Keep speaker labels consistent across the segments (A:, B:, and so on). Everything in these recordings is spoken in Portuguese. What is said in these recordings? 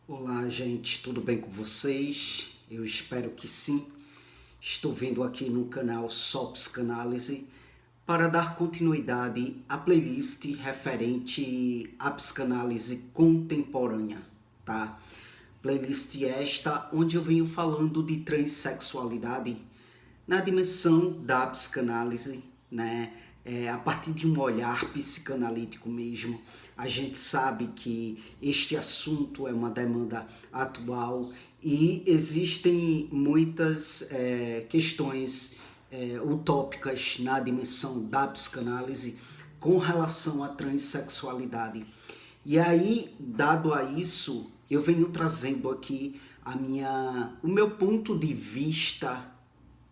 A: Olá, gente, tudo bem com vocês? Eu espero que sim. Estou vindo aqui no canal Só Psicanálise para dar continuidade à playlist referente à psicanálise contemporânea, tá? Playlist esta onde eu venho falando de transexualidade na dimensão da psicanálise, né? A partir de um olhar psicanalítico mesmo. A gente sabe que este assunto é uma demanda atual e existem muitas questões utópicas na dimensão da psicanálise com relação à transexualidade. E aí, dado a isso, eu venho trazendo aqui o meu ponto de vista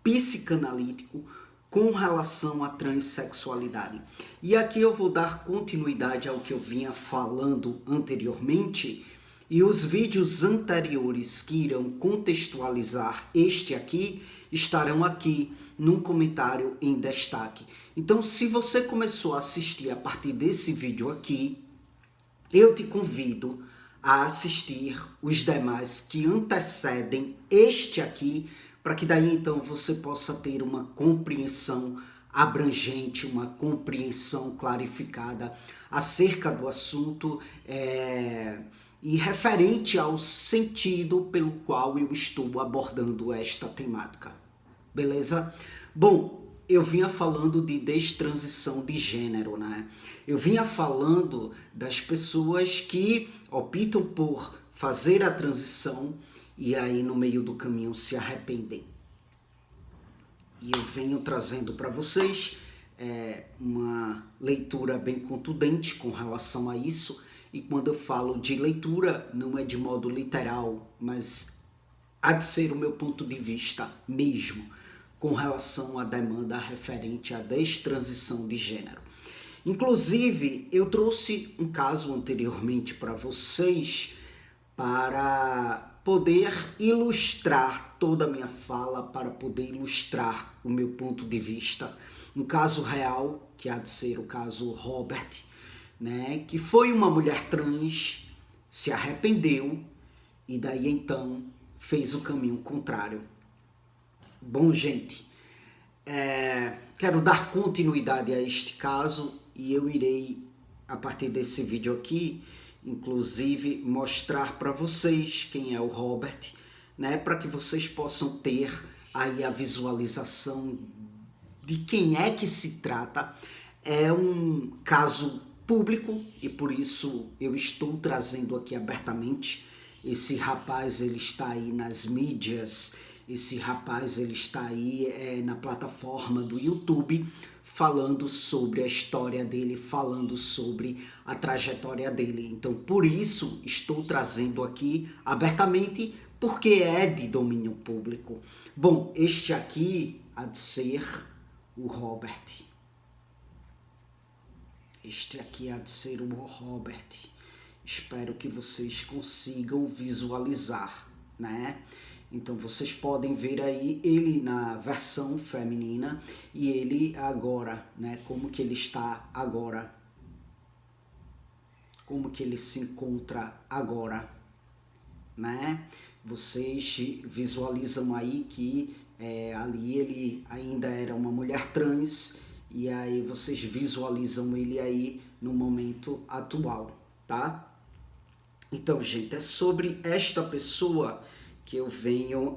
A: psicanalítico com relação à transexualidade. E aqui eu vou dar continuidade ao que eu vinha falando anteriormente, e os vídeos anteriores que irão contextualizar este aqui estarão aqui num comentário em destaque. Então, se você começou a assistir a partir desse vídeo aqui, eu te convido a assistir os demais que antecedem este aqui, para que daí então você possa ter uma compreensão abrangente, uma compreensão clarificada acerca do assunto e referente ao sentido pelo qual eu estou abordando esta temática. Beleza? Bom, eu vinha falando de destransição de gênero, né? Eu vinha falando das pessoas que optam por fazer a transição e aí no meio do caminho se arrependem. E eu venho trazendo para vocês uma leitura bem contundente com relação a isso. E quando eu falo de leitura, não é de modo literal, mas há de ser o meu ponto de vista mesmo, com relação à demanda referente à destransição de gênero. Inclusive, eu trouxe um caso anteriormente para vocês para poder ilustrar toda a minha fala, para poder ilustrar o meu ponto de vista. Um caso real, que há de ser o caso Robert, né, que foi uma mulher trans, se arrependeu e daí então fez o caminho contrário. Bom, gente, quero dar continuidade a este caso e eu irei, a partir desse vídeo aqui, inclusive mostrar para vocês quem é o Robert, né, para que vocês possam ter aí a visualização de quem é que se trata. É um caso público e por isso eu estou trazendo aqui abertamente. Esse rapaz, ele está aí nas mídias, esse rapaz, ele está aí na plataforma do YouTube, falando sobre a história dele, falando sobre a trajetória dele. Então, por isso, estou trazendo aqui abertamente, porque é de domínio público. Bom, este aqui há de ser o Robert. Este aqui há de ser o Robert. Espero que vocês consigam visualizar, né? Então vocês podem ver aí ele na versão feminina e ele agora, né? Como que ele está agora. Como que ele se encontra agora, né? Vocês visualizam aí que ali ele ainda era uma mulher trans e aí vocês visualizam ele aí no momento atual, tá? Então, gente, é sobre esta pessoa que eu venho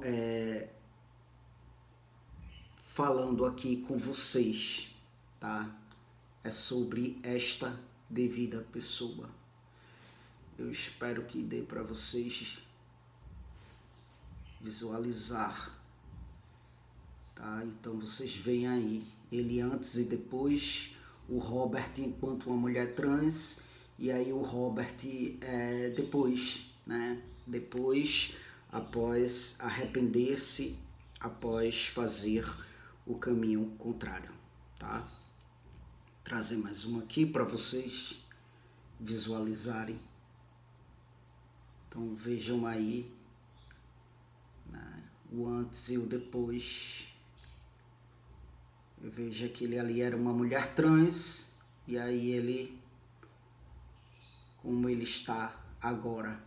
A: falando aqui com vocês, tá? É sobre esta devida pessoa. Eu espero que dê para vocês visualizar, tá? Então vocês veem aí ele antes e depois, o Robert enquanto uma mulher trans e aí o Robert depois, né? Depois, após arrepender-se, após fazer o caminho contrário, tá? Vou trazer mais uma aqui para vocês visualizarem. Então vejam aí, né, o antes e o depois. Veja que ele ali era uma mulher trans e aí ele, como ele está agora.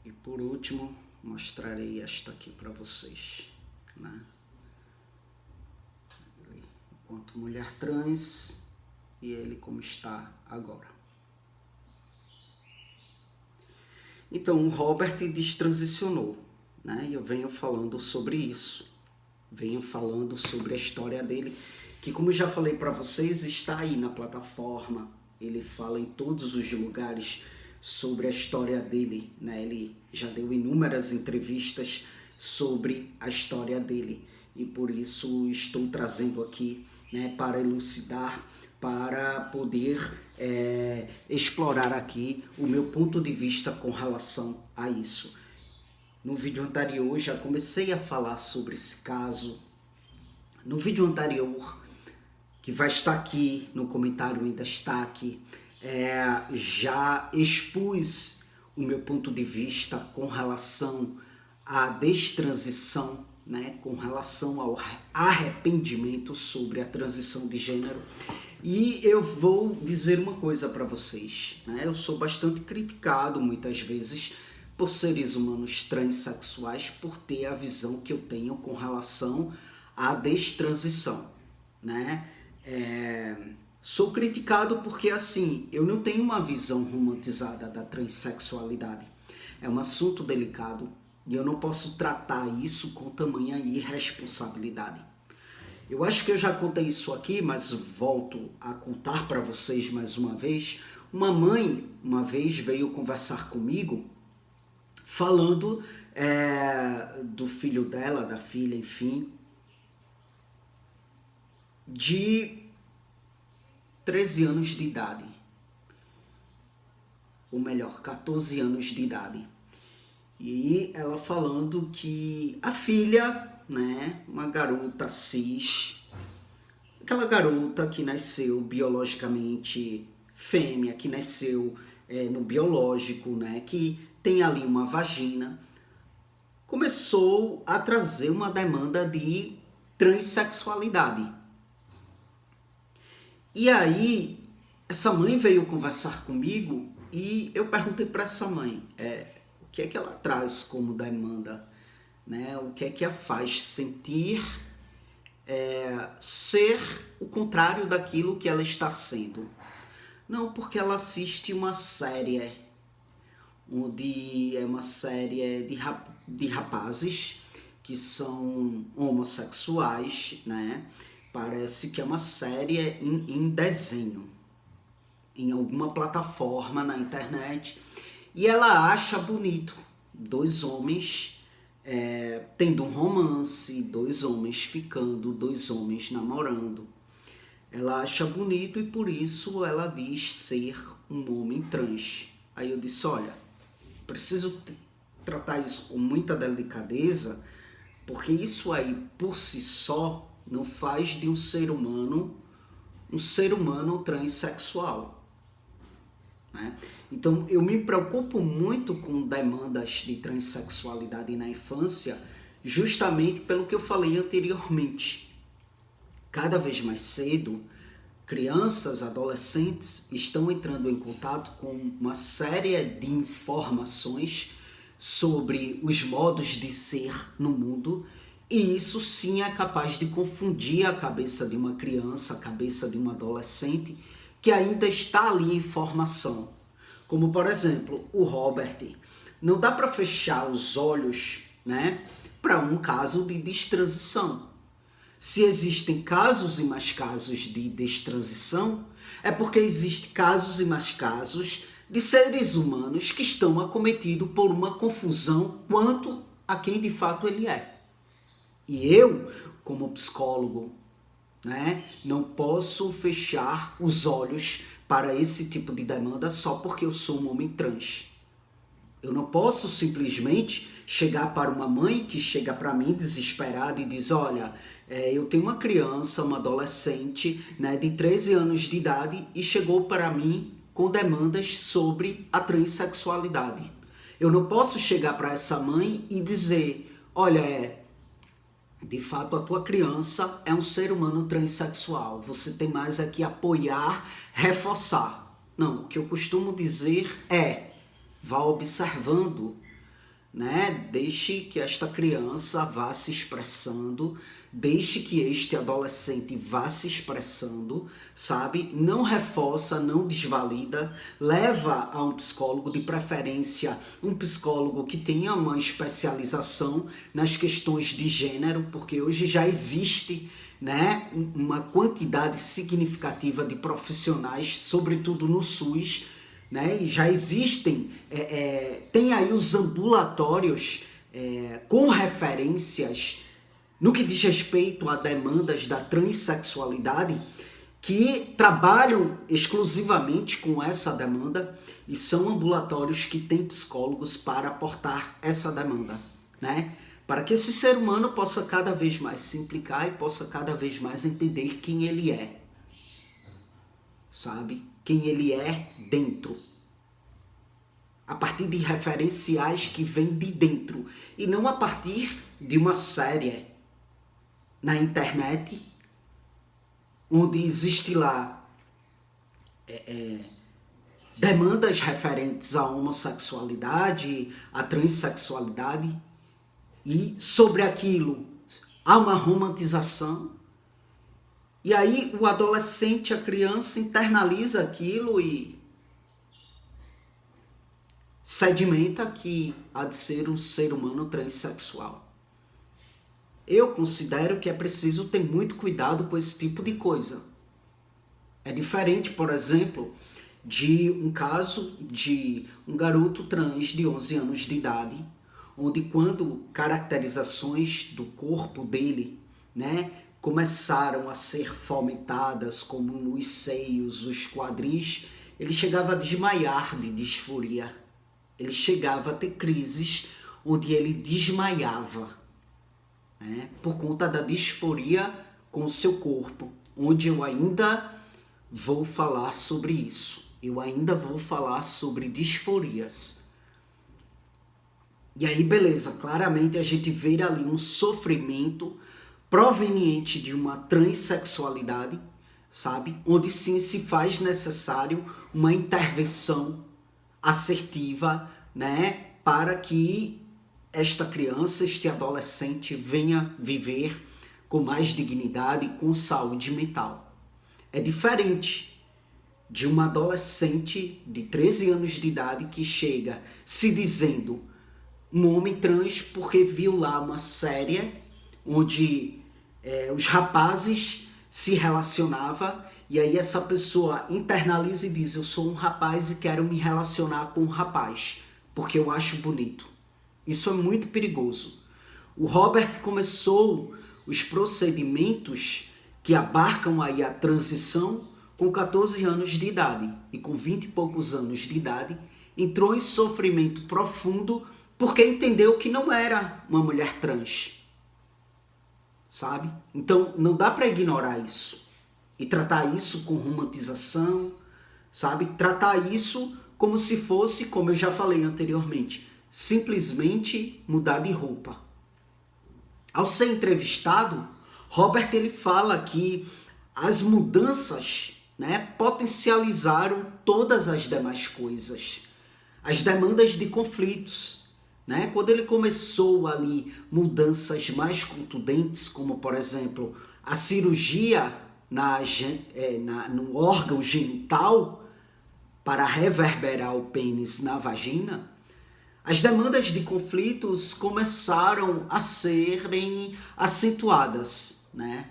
A: E por último, mostrarei esta aqui para vocês, né? Ele, enquanto mulher trans, e ele como está agora. Então, o Robert destransicionou, né? E eu venho falando sobre isso. Venho falando sobre a história dele, que, como eu já falei para vocês, está aí na plataforma. Ele fala em todos os lugares sobre a história dele, né? Ele já deu inúmeras entrevistas sobre a história dele. E por isso estou trazendo aqui, né, para elucidar, para poder explorar aqui o meu ponto de vista com relação a isso. No vídeo anterior já comecei a falar sobre esse caso. No vídeo anterior, que vai estar aqui no comentário, ainda está aqui, já expus o meu ponto de vista com relação à destransição, né, com relação ao arrependimento sobre a transição de gênero. E eu vou dizer uma coisa para vocês, né? Eu sou bastante criticado muitas vezes por seres humanos transexuais por ter a visão que eu tenho com relação à destransição, né? Sou criticado porque, assim, eu não tenho uma visão romantizada da transexualidade. É um assunto delicado e eu não posso tratar isso com tamanha irresponsabilidade. Eu acho que eu já contei isso aqui, mas volto a contar para vocês mais uma vez. Uma mãe, uma vez, veio conversar comigo falando do filho dela, da filha, enfim, de 13 anos de idade. Ou melhor, 14 anos de idade. E ela falando que a filha, né, uma garota cis, aquela garota que nasceu biologicamente fêmea, que nasceu no biológico, né, que tem ali uma vagina, começou a trazer uma demanda de transexualidade. E aí, essa mãe veio conversar comigo e eu perguntei para essa mãe, o que é que ela traz como demanda, né? O que é que a faz sentir ser o contrário daquilo que ela está sendo. Não, porque ela assiste uma série, onde é uma série de rapazes que são homossexuais, né? Parece que é uma série em desenho, em alguma plataforma na internet, e ela acha bonito dois homens tendo um romance, dois homens ficando, dois homens namorando. Ela acha bonito e por isso ela diz ser um homem trans. Aí eu disse, olha, preciso tratar isso com muita delicadeza, porque isso aí por si só não faz de um ser humano transexual, né? Então eu me preocupo muito com demandas de transexualidade na infância, justamente pelo que eu falei anteriormente. Cada vez mais cedo, crianças, adolescentes estão entrando em contato com uma série de informações sobre os modos de ser no mundo, e isso sim é capaz de confundir a cabeça de uma criança, a cabeça de um adolescente que ainda está ali em formação. Como, por exemplo, o Robert. Não dá para fechar os olhos, né, para um caso de destransição. Se existem casos e mais casos de destransição, é porque existem casos e mais casos de seres humanos que estão acometidos por uma confusão quanto a quem de fato ele é. E eu, como psicólogo, né, não posso fechar os olhos para esse tipo de demanda só porque eu sou um homem trans. Eu não posso simplesmente chegar para uma mãe que chega para mim desesperada e diz, olha, eu tenho uma criança, uma adolescente, né, de 13 anos de idade e chegou para mim com demandas sobre a transexualidade. Eu não posso chegar para essa mãe e dizer, olha, de fato, a tua criança é um ser humano transexual. Você tem mais é que apoiar, reforçar. Não, o que eu costumo dizer é, vá observando, né? Deixe que esta criança vá se expressando, deixe que este adolescente vá se expressando, sabe? Não reforça, não desvalida, leva a um psicólogo, de preferência um psicólogo que tenha uma especialização nas questões de gênero, porque hoje já existe, né, uma quantidade significativa de profissionais, sobretudo no SUS, né? E já existem, tem aí os ambulatórios com referências no que diz respeito a demandas da transexualidade, que trabalham exclusivamente com essa demanda e são ambulatórios que têm psicólogos para aportar essa demanda, né? Para que esse ser humano possa cada vez mais se implicar e possa cada vez mais entender quem ele é, sabe? Quem ele é dentro. A partir de referenciais que vêm de dentro e não a partir de uma série na internet onde existe lá demandas referentes à homossexualidade, à transexualidade, e sobre aquilo há uma romantização. E aí o adolescente, a criança, internaliza aquilo e sedimenta que há de ser um ser humano transexual. Eu considero que é preciso ter muito cuidado com esse tipo de coisa. É diferente, por exemplo, de um caso de um garoto trans de 11 anos de idade, onde quando caracterizações do corpo dele, né, começaram a ser fomentadas, como os seios, os quadris, ele chegava a desmaiar de disforia. Ele chegava a ter crises onde ele desmaiava, né, por conta da disforia com o seu corpo, onde eu ainda vou falar sobre isso. Eu ainda vou falar sobre disforias. E aí, beleza, claramente a gente vê ali um sofrimento proveniente de uma transexualidade, sabe? Onde sim se faz necessário uma intervenção assertiva, né? Para que esta criança, este adolescente venha viver com mais dignidade e com saúde mental. É diferente de uma adolescente de 13 anos de idade que chega se dizendo um homem trans porque viu lá uma série onde os rapazes se relacionavam e aí essa pessoa internaliza e diz: eu sou um rapaz e quero me relacionar com um rapaz porque eu acho bonito. Isso é muito perigoso. O Robert começou os procedimentos que abarcam aí a transição com 14 anos de idade e com 20 e poucos anos de idade entrou em sofrimento profundo porque entendeu que não era uma mulher trans, sabe? Então não dá para ignorar isso e tratar isso com romantização, sabe? Tratar isso como se fosse, como eu já falei anteriormente, simplesmente mudar de roupa. Ao ser entrevistado, Robert ele fala que as mudanças, né, potencializaram todas as demais coisas. As demandas de conflitos, né? Quando ele começou ali mudanças mais contundentes, como por exemplo a cirurgia no órgão genital para reverberar o pênis na vagina, as demandas de conflitos começaram a serem acentuadas, né?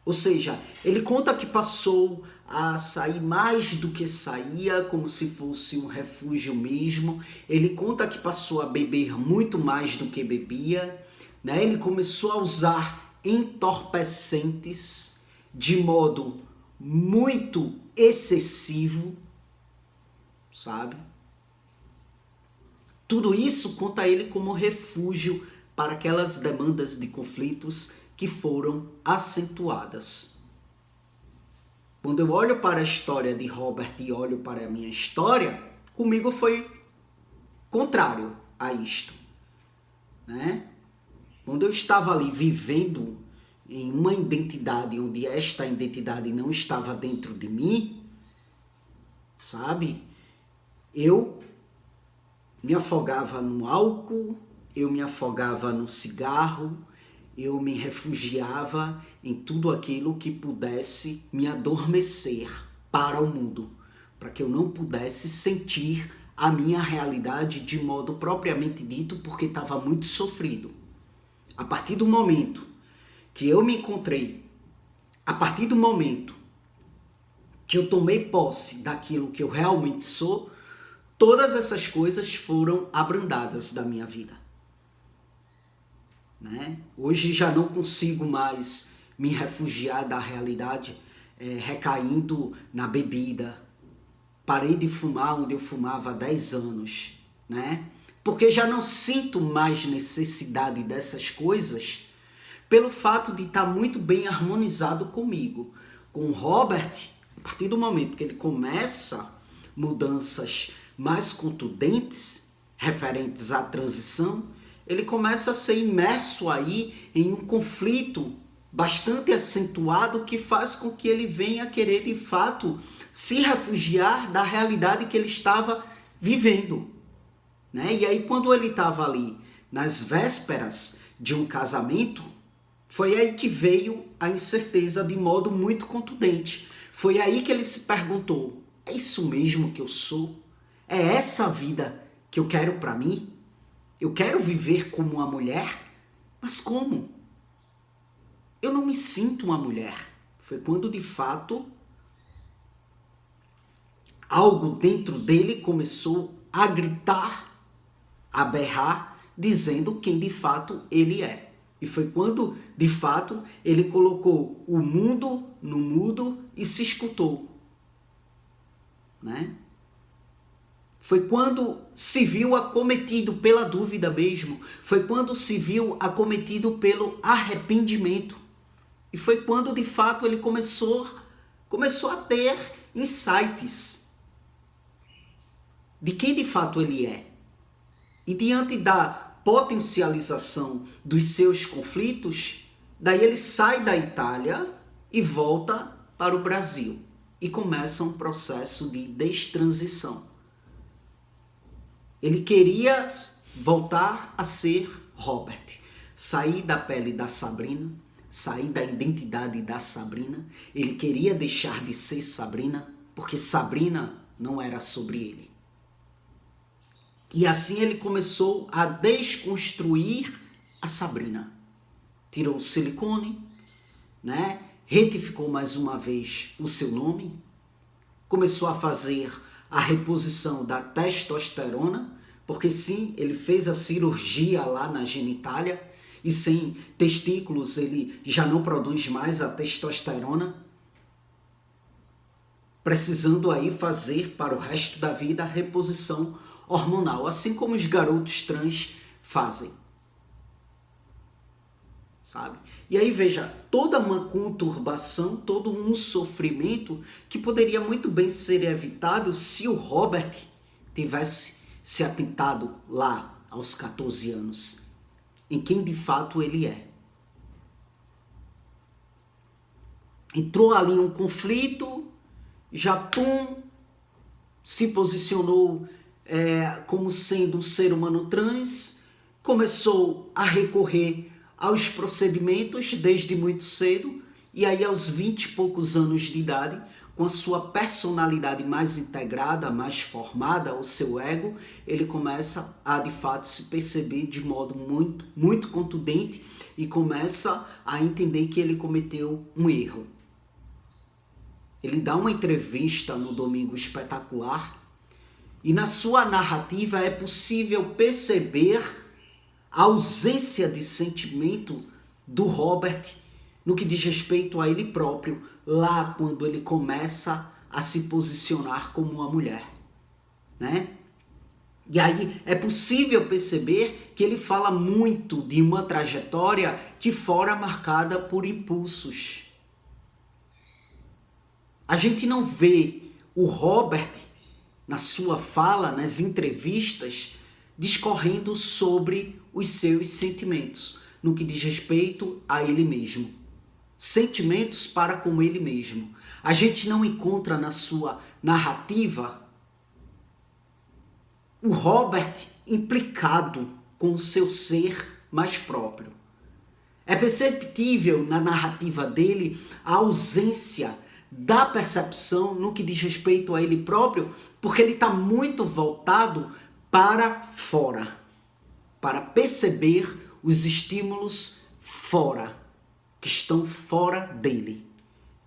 A: Ou seja, ele conta que passou a sair mais do que saía, como se fosse um refúgio mesmo. Ele conta que passou a beber muito mais do que bebia, né? Ele começou a usar entorpecentes de modo muito excessivo, sabe? Tudo isso conta ele como refúgio para aquelas demandas de conflitos que foram acentuadas. Quando eu olho para a história de Robert e olho para a minha história, comigo foi contrário a isto, né? Quando eu estava ali vivendo em uma identidade onde esta identidade não estava dentro de mim, sabe? Eu me afogava no álcool, eu me afogava no cigarro, eu me refugiava em tudo aquilo que pudesse me adormecer para o mundo, para que eu não pudesse sentir a minha realidade de modo propriamente dito, porque estava muito sofrido. A partir do momento que eu me encontrei, a partir do momento que eu tomei posse daquilo que eu realmente sou, todas essas coisas foram abrandadas da minha vida. Né? Hoje já não consigo mais me refugiar da realidade recaindo na bebida. Parei de fumar onde eu fumava há 10 anos. Né? Porque já não sinto mais necessidade dessas coisas pelo fato de estar muito bem harmonizado comigo. Com o Robert, a partir do momento que ele começa mudanças mais contundentes, referentes à transição, ele começa a ser imerso aí em um conflito bastante acentuado que faz com que ele venha querer, de fato, se refugiar da realidade que ele estava vivendo. Né? E aí, quando ele estava ali nas vésperas de um casamento, foi aí que veio a incerteza de modo muito contundente. Foi aí que ele se perguntou, é isso mesmo que eu sou? É essa a vida que eu quero para mim? Eu quero viver como uma mulher? Mas como? Eu não me sinto uma mulher. Foi quando, de fato, algo dentro dele começou a gritar, a berrar, dizendo quem de fato ele é. E foi quando, de fato, ele colocou o mundo no mudo e se escutou. Né? Foi quando se viu acometido pela dúvida mesmo. Foi quando se viu acometido pelo arrependimento. E foi quando, de fato, ele começou a ter insights de quem, de fato, ele é. E diante da potencialização dos seus conflitos, daí ele sai da Itália e volta para o Brasil. E começa um processo de destransição. Ele queria voltar a ser Robert, sair da pele da Sabrina, sair da identidade da Sabrina. Ele queria deixar de ser Sabrina, porque Sabrina não era sobre ele. E assim ele começou a desconstruir a Sabrina. Tirou o silicone, né? Retificou mais uma vez o seu nome, começou a fazer a reposição da testosterona, porque sim, ele fez a cirurgia lá na genitália e sem testículos ele já não produz mais a testosterona, precisando aí fazer para o resto da vida a reposição hormonal, assim como os garotos trans fazem. Sabe? E aí veja, toda uma conturbação, todo um sofrimento que poderia muito bem ser evitado se o Robert tivesse se atentado lá aos 14 anos, em quem de fato ele é. Entrou ali um conflito, já se posicionou como sendo um ser humano trans, começou a recorrer aos procedimentos desde muito cedo, e aí aos 20 e poucos anos de idade, com a sua personalidade mais integrada, mais formada, o seu ego, ele começa a de fato se perceber de modo muito, muito contundente e começa a entender que ele cometeu um erro. Ele dá uma entrevista no Domingo Espetacular e na sua narrativa é possível perceber a ausência de sentimento do Robert no que diz respeito a ele próprio, lá quando ele começa a se posicionar como uma mulher, né? E aí é possível perceber que ele fala muito de uma trajetória que fora marcada por impulsos. A gente não vê o Robert, na sua fala, nas entrevistas, discorrendo sobre os seus sentimentos, no que diz respeito a ele mesmo. Sentimentos para com ele mesmo. A gente não encontra na sua narrativa o Robert implicado com o seu ser mais próprio. É perceptível na narrativa dele a ausência da percepção no que diz respeito a ele próprio, porque ele está muito voltado para fora, para perceber os estímulos fora, que estão fora dele.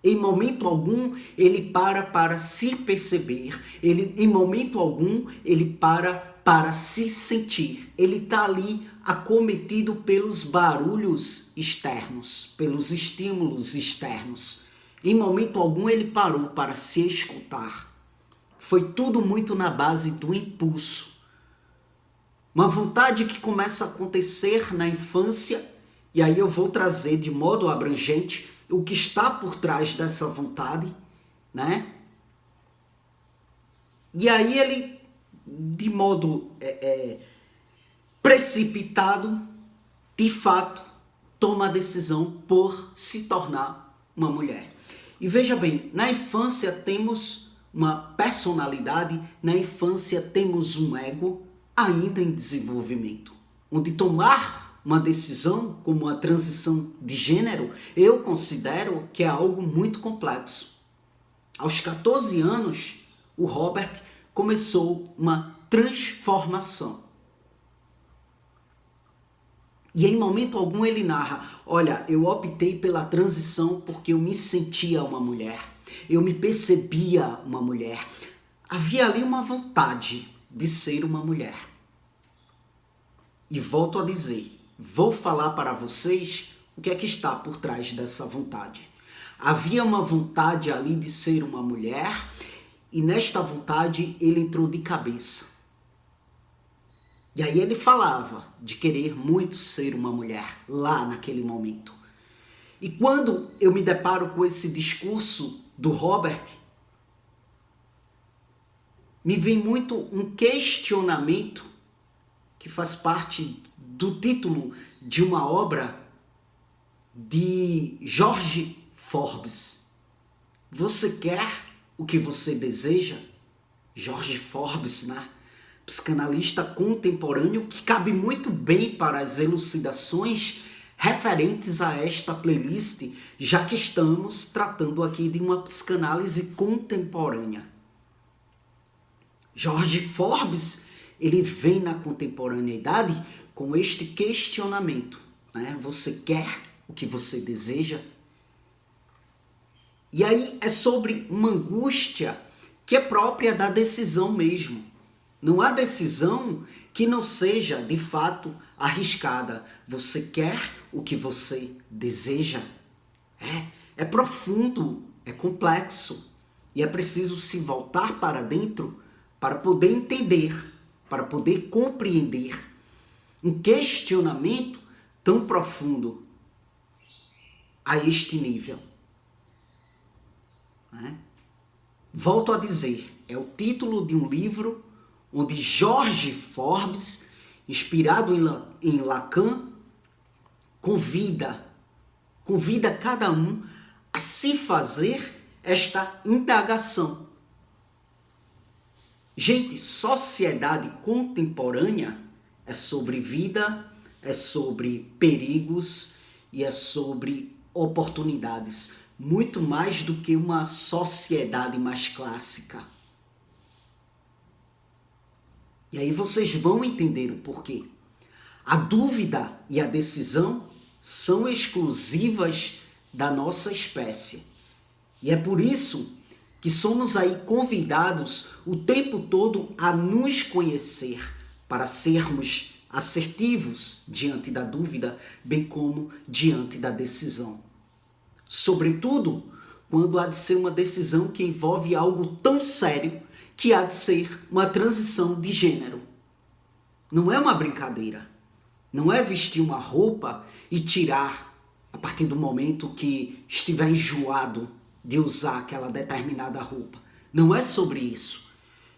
A: Em momento algum, ele para se perceber. Em momento algum, ele para se sentir. Ele está ali acometido pelos barulhos externos, pelos estímulos externos. Em momento algum, ele parou para se escutar. Foi tudo muito na base do impulso. Uma vontade que começa a acontecer na infância, e aí eu vou trazer de modo abrangente o que está por trás dessa vontade, né? E aí ele, de modo precipitado, de fato, toma a decisão por se tornar uma mulher. E veja bem, na infância temos uma personalidade, na infância temos um ego ainda em desenvolvimento, onde tomar uma decisão como a transição de gênero, eu considero que é algo muito complexo. Aos 14 anos, o Robert começou uma transformação. E em momento algum ele narra, olha, eu optei pela transição porque eu me sentia uma mulher, eu me percebia uma mulher. Havia ali uma vontade de ser uma mulher. E volto a dizer, vou falar para vocês o que é que está por trás dessa vontade. Havia uma vontade ali de ser uma mulher e nesta vontade ele entrou de cabeça. E aí ele falava de querer muito ser uma mulher lá naquele momento. E quando eu me deparo com esse discurso do Robert, me vem muito um questionamento que faz parte do título de uma obra de George Forbes. Você quer o que você deseja? George Forbes, né? Psicanalista contemporâneo que cabe muito bem para as elucidações referentes a esta playlist, já que estamos tratando aqui de uma psicanálise contemporânea. George Forbes, ele vem na contemporaneidade com este questionamento, né? Você quer o que você deseja? E aí é sobre uma angústia que é própria da decisão mesmo. Não há decisão que não seja, de fato, arriscada. Você quer o que você deseja? É profundo, é complexo. E é preciso se voltar para dentro para poder entender, para poder compreender um questionamento tão profundo a este nível. Volto a dizer, é o título de um livro onde George Forbes, inspirado em Lacan, convida cada um a se fazer esta indagação. Gente, sociedade contemporânea é sobre vida, é sobre perigos e é sobre oportunidades, muito mais do que uma sociedade mais clássica. E aí vocês vão entender o porquê. A dúvida e a decisão são exclusivas da nossa espécie. E é por isso que somos aí convidados o tempo todo a nos conhecer para sermos assertivos diante da dúvida, bem como diante da decisão. Sobretudo, quando há de ser uma decisão que envolve algo tão sério que há de ser uma transição de gênero. Não é uma brincadeira. Não é vestir uma roupa e tirar a partir do momento que estiver enjoado de usar aquela determinada roupa. Não é sobre isso.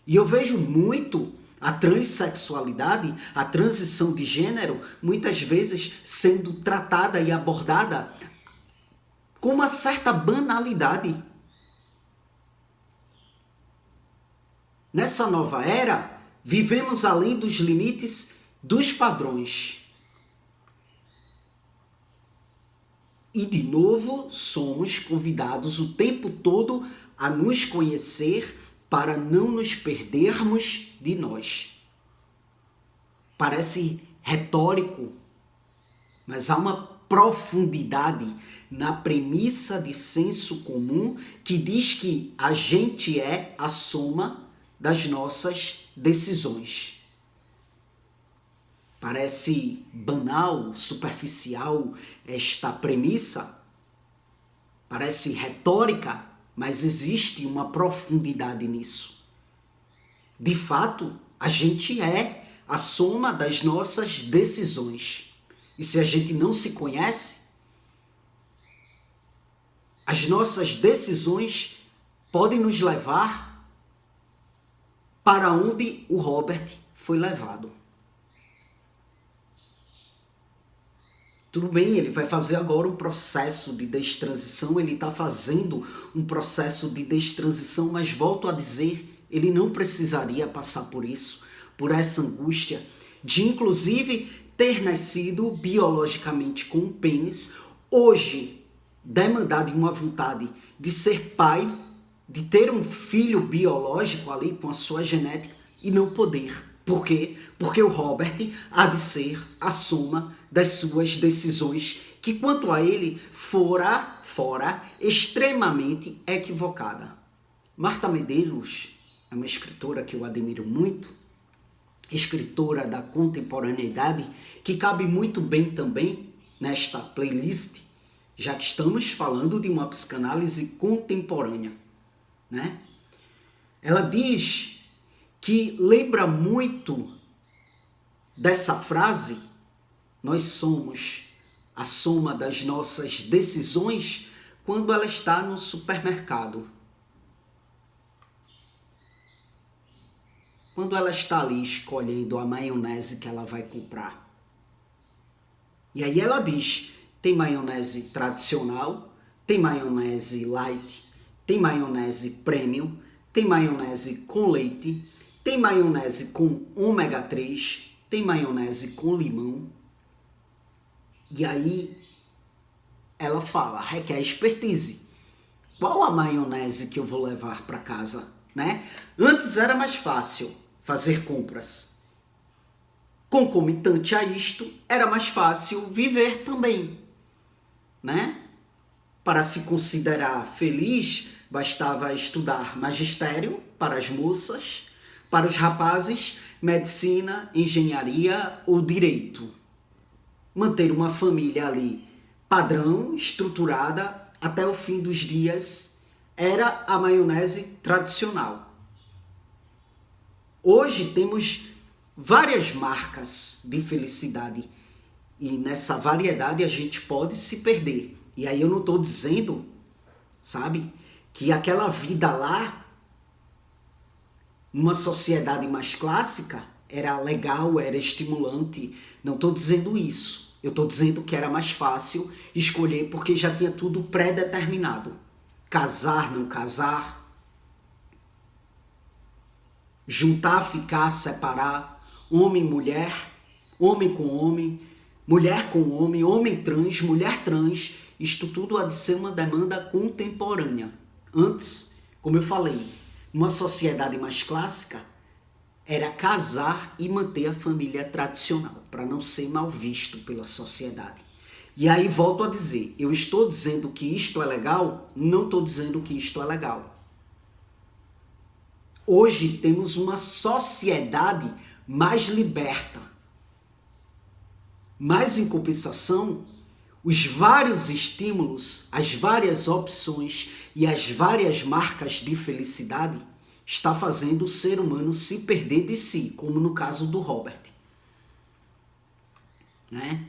A: E eu vejo muito a transexualidade, a transição de gênero, muitas vezes sendo tratada e abordada com uma certa banalidade. Nessa nova era, Vivemos além dos limites dos padrões. E, de novo, somos convidados o tempo todo a nos conhecer para não nos perdermos de nós. Parece retórico, mas há uma profundidade na premissa de senso comum que diz que a gente é a soma das nossas decisões. Parece banal, superficial esta premissa, parece retórica, mas existe uma profundidade nisso. De fato, a gente é a soma das nossas decisões. E se a gente não se conhece, as nossas decisões podem nos levar para onde o Robert foi levado. Tudo bem, ele vai fazer agora um processo de destransição, ele está fazendo um processo de destransição, mas volto a dizer, ele não precisaria passar por isso, por essa angústia, de inclusive ter nascido biologicamente com um pênis, hoje demandar de uma vontade de ser pai, de ter um filho biológico ali com a sua genética e não poder. Por quê? Porque o Robert há de ser a soma das suas decisões, que quanto a ele fora extremamente equivocada. Marta Medeiros é uma escritora que eu admiro muito, escritora da contemporaneidade, que cabe muito bem também nesta playlist, já que estamos falando de uma psicanálise contemporânea, né? Ela diz que lembra muito dessa frase, nós somos a soma das nossas decisões, quando ela está no supermercado. Quando ela está ali escolhendo a maionese que ela vai comprar. E aí ela diz, tem maionese tradicional, tem maionese light, tem maionese premium, tem maionese com leite, tem maionese com ômega 3, tem maionese com limão. E aí ela fala, requer expertise. Qual a maionese que eu vou levar para casa, né? Antes era mais fácil fazer compras. Concomitante a isto, era mais fácil viver também, né? Para se considerar feliz, bastava estudar magistério para as moças, para os rapazes, medicina, engenharia ou direito. Manter uma família ali padrão, estruturada, até o fim dos dias, era a maionese tradicional. Hoje temos várias marcas de felicidade e nessa variedade a gente pode se perder. E aí eu não estou dizendo, sabe, que aquela vida lá, numa sociedade mais clássica, era legal, era estimulante. Não estou dizendo isso. Eu estou dizendo que era mais fácil escolher porque já tinha tudo pré-determinado. Casar, não casar. Juntar, ficar, separar. Homem, mulher. Homem com homem. Mulher com homem. Homem trans, mulher trans. Isto tudo há de ser uma demanda contemporânea. Antes, como eu falei, numa sociedade mais clássica, era casar e manter a família tradicional, para não ser mal visto pela sociedade. E aí volto a dizer, eu estou dizendo que isto é legal, não estou dizendo que isto é legal. Hoje temos uma sociedade mais liberta. Mas em compensação, os vários estímulos, as várias opções e as várias marcas de felicidade está fazendo o ser humano se perder de si, como no caso do Robert. Né?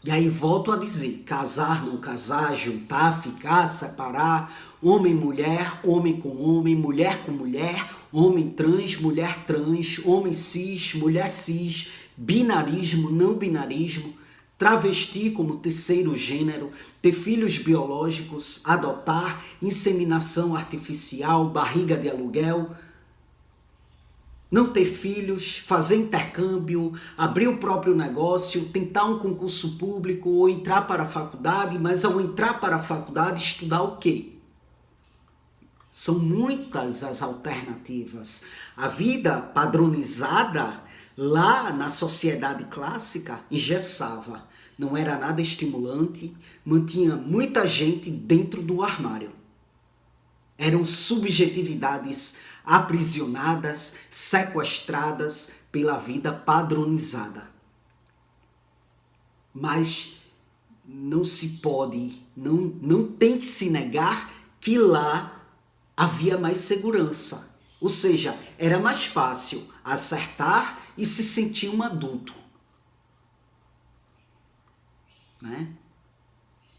A: E aí volto a dizer, casar, não casar, juntar, ficar, separar, homem, mulher, homem com homem, mulher com mulher, homem trans, mulher trans, homem cis, mulher cis, binarismo, não binarismo, travesti como terceiro gênero, ter filhos biológicos, adotar, inseminação artificial, barriga de aluguel. não ter filhos, fazer intercâmbio, abrir o próprio negócio, tentar um concurso público ou entrar para a faculdade, mas ao entrar para a faculdade estudar o quê? São muitas as alternativas. A vida padronizada lá na sociedade clássica engessava, não era nada estimulante, mantinha muita gente dentro do armário. Eram subjetividades aprisionadas, sequestradas pela vida padronizada. Mas não se pode, não tem que se negar que lá havia mais segurança. Ou seja, era mais fácil acertar e se sentir um adulto. Né?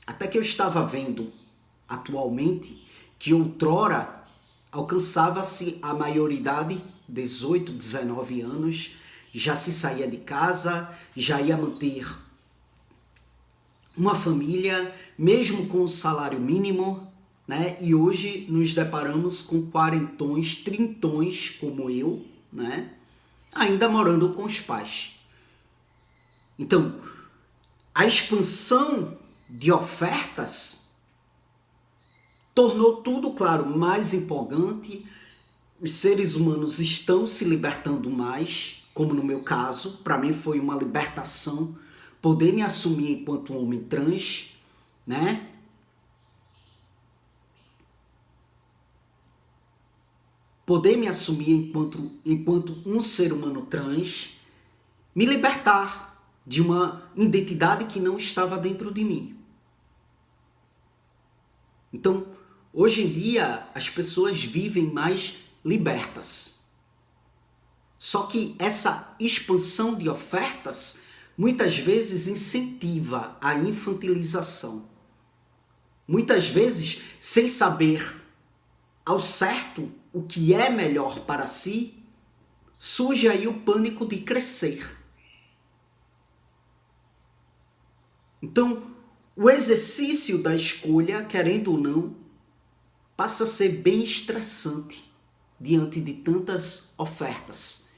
A: Até que eu estava vendo atualmente que outrora alcançava-se a maioridade, 18, 19 anos, já se saía de casa, já ia manter uma família, mesmo com o salário mínimo, né? E hoje nos deparamos com quarentões, trintões como eu, né? Ainda morando com os pais. Então, a expansão de ofertas tornou tudo, claro, mais empolgante. Os seres humanos estão se libertando mais, como no meu caso. Para mim foi uma libertação poder me assumir enquanto homem trans, né? Poder me assumir enquanto um ser humano trans, me libertar de uma identidade que não estava dentro de mim. Então, hoje em dia, as pessoas vivem mais libertas. Só que essa expansão de ofertas muitas vezes incentiva a infantilização. Muitas vezes, sem saber ao certo o que é melhor para si, surge aí o pânico de crescer. Então, o exercício da escolha, querendo ou não, passa a ser bem estressante diante de tantas ofertas.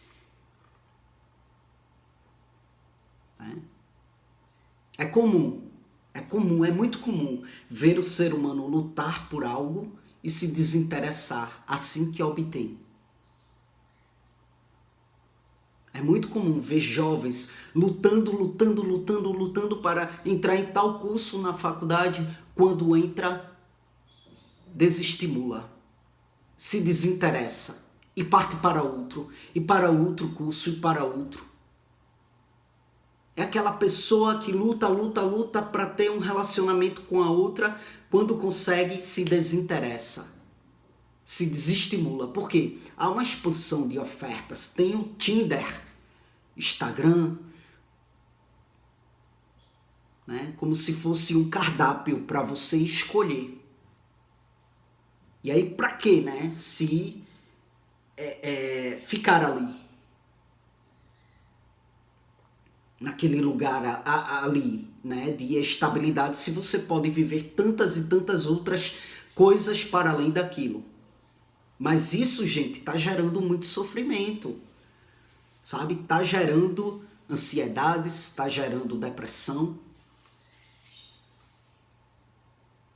A: É muito comum ver o ser humano lutar por algo e se desinteressar assim que obtém. É muito comum ver jovens lutando para entrar em tal curso na faculdade, quando entra, desestimula, se desinteressa e parte para outro, e para outro curso, e para outro. É aquela pessoa que luta para ter um relacionamento com a outra, quando consegue, se desinteressa, se desestimula. Por quê? Há uma expansão de ofertas. Tem o Tinder, Instagram, né? Como se fosse um cardápio para você escolher. E aí, para quê, né? Se ficar ali, naquele lugar ali, né, de estabilidade, se você pode viver tantas e tantas outras coisas para além daquilo. Mas isso, gente, tá gerando muito sofrimento, sabe? Tá gerando ansiedades, tá gerando depressão.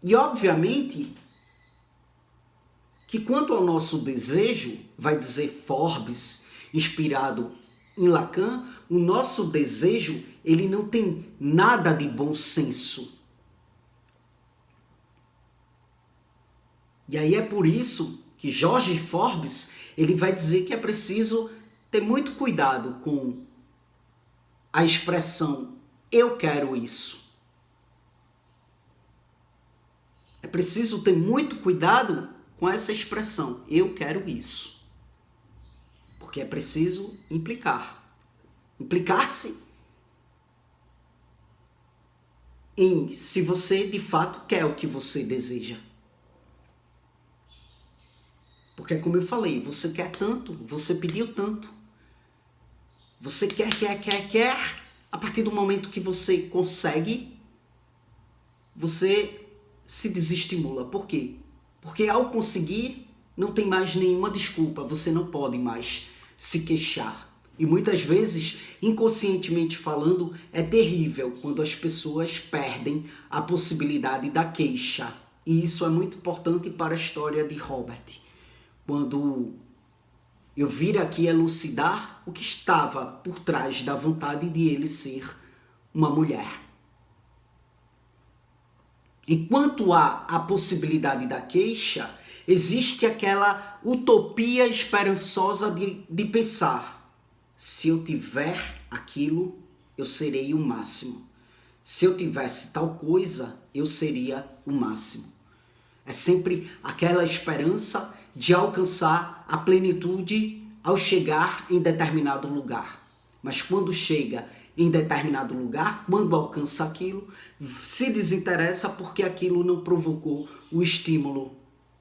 A: E, obviamente, que quanto ao nosso desejo, vai dizer Forbes, inspirado em Lacan, o nosso desejo, ele não tem nada de bom senso. E aí é por isso que George Forbes, ele vai dizer que é preciso ter muito cuidado com a expressão eu quero isso. É preciso ter muito cuidado com essa expressão eu quero isso. Porque é preciso implicar-se em se você de fato quer o que você deseja. Porque como eu falei, você quer tanto, você pediu tanto. Você quer. A partir do momento que você consegue, você se desestimula. Por quê? Porque ao conseguir, não tem mais nenhuma desculpa, você não pode mais se queixar. E muitas vezes, inconscientemente falando, é terrível quando as pessoas perdem a possibilidade da queixa. E isso é muito importante para a história de Robert. Quando eu vir aqui elucidar o que estava por trás da vontade de ele ser uma mulher. Enquanto há a possibilidade da queixa, existe aquela utopia esperançosa de pensar: se eu tiver aquilo, eu serei o máximo. Se eu tivesse tal coisa, eu seria o máximo. É sempre aquela esperança de alcançar a plenitude ao chegar em determinado lugar. Mas quando chega em determinado lugar, quando alcança aquilo, se desinteressa porque aquilo não provocou o estímulo,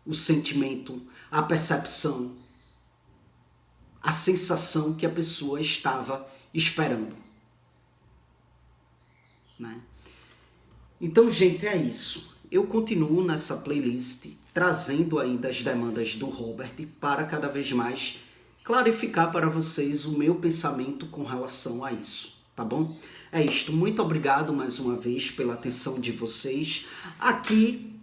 A: o sentimento, a percepção, a sensação que a pessoa estava esperando. Né? Então, gente, é isso. Eu continuo nessa playlist trazendo ainda as demandas do Robert para cada vez mais clarificar para vocês o meu pensamento com relação a isso. Tá bom? É isto. Muito obrigado mais uma vez pela atenção de vocês. Aqui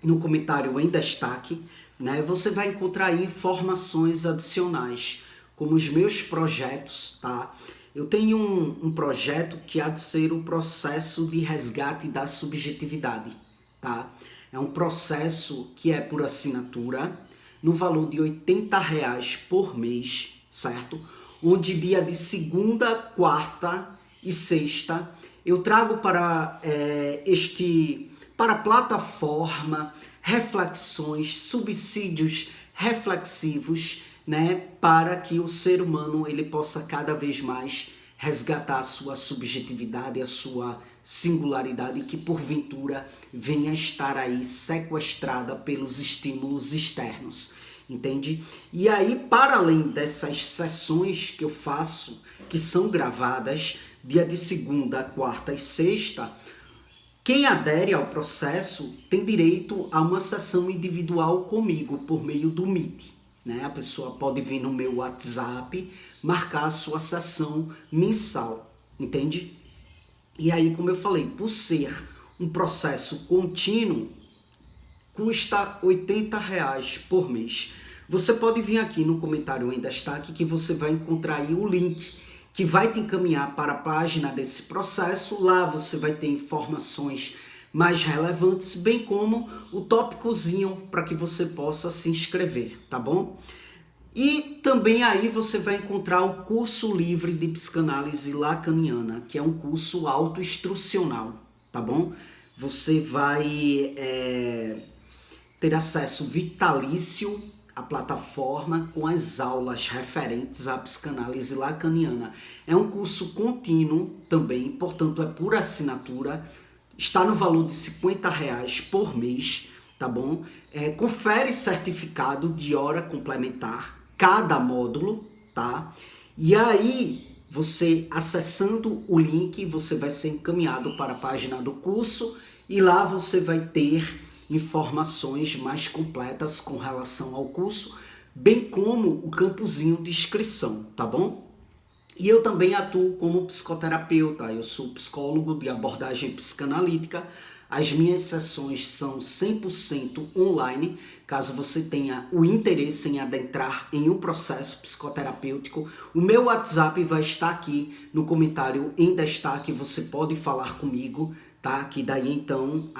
A: no comentário em destaque, né, você vai encontrar aí informações adicionais, como os meus projetos, tá? Eu tenho um projeto que há de ser o processo de resgate da subjetividade, tá? É um processo que é por assinatura, no valor de R$80 por mês, certo? Onde dia de segunda, quarta e sexta eu trago para para a plataforma reflexões, subsídios reflexivos, né, para que o ser humano ele possa cada vez mais resgatar a sua subjetividade, a sua singularidade que porventura venha a estar aí sequestrada pelos estímulos externos. Entende? E aí, para além dessas sessões que eu faço, que são gravadas dia de segunda, quarta e sexta, quem adere ao processo tem direito a uma sessão individual comigo por meio do Meet. Né? A pessoa pode vir no meu WhatsApp, marcar a sua sessão mensal, entende? E aí, como eu falei, por ser um processo contínuo, custa R$80 por mês. Você pode vir aqui no comentário em destaque que você vai encontrar aí o link que vai te encaminhar para a página desse processo. Lá você vai ter informações mais relevantes, bem como o tópicozinho para que você possa se inscrever, tá bom? E também aí você vai encontrar o curso livre de psicanálise lacaniana, que é um curso autoinstrucional, tá bom? Você vai ter acesso vitalício à plataforma com as aulas referentes à psicanálise lacaniana. É um curso contínuo também, portanto é por assinatura, está no valor de R$50 por mês, tá bom? Confere certificado de hora complementar, cada módulo, tá? E aí, você acessando o link, você vai ser encaminhado para a página do curso e lá você vai ter informações mais completas com relação ao curso, bem como o campozinho de inscrição, tá bom? E eu também atuo como psicoterapeuta, eu sou psicólogo de abordagem psicanalítica. As minhas sessões são 100% online. Caso você tenha o interesse em adentrar em um processo psicoterapêutico, o meu WhatsApp vai estar aqui no comentário em destaque. Você pode falar comigo, tá? Que daí então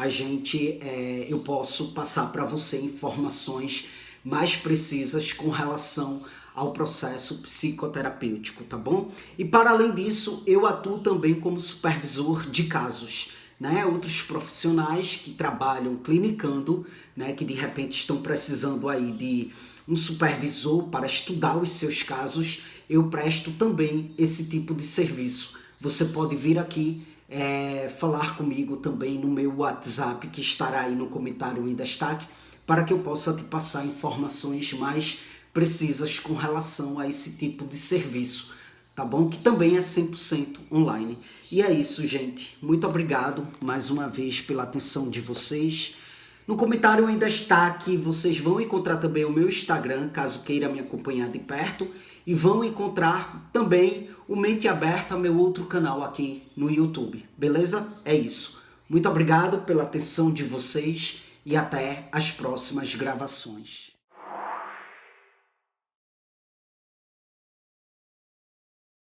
A: eu posso passar para você informações mais precisas com relação ao processo psicoterapêutico, tá bom? E para além disso, eu atuo também como supervisor de casos, né? Outros profissionais que trabalham clinicando, né? Que de repente estão precisando aí de um supervisor para estudar os seus casos, eu presto também esse tipo de serviço. Você pode vir aqui falar comigo também no meu WhatsApp, que estará aí no comentário em destaque, para que eu possa te passar informações mais precisas com relação a esse tipo de serviço, tá bom? Que também é 100% online. E é isso, gente. Muito obrigado mais uma vez pela atenção de vocês. No comentário em destaque, vocês vão encontrar também o meu Instagram, caso queira me acompanhar de perto, e vão encontrar também o Mente Aberta, meu outro canal aqui no YouTube, beleza? É isso. Muito obrigado pela atenção de vocês e até as próximas gravações.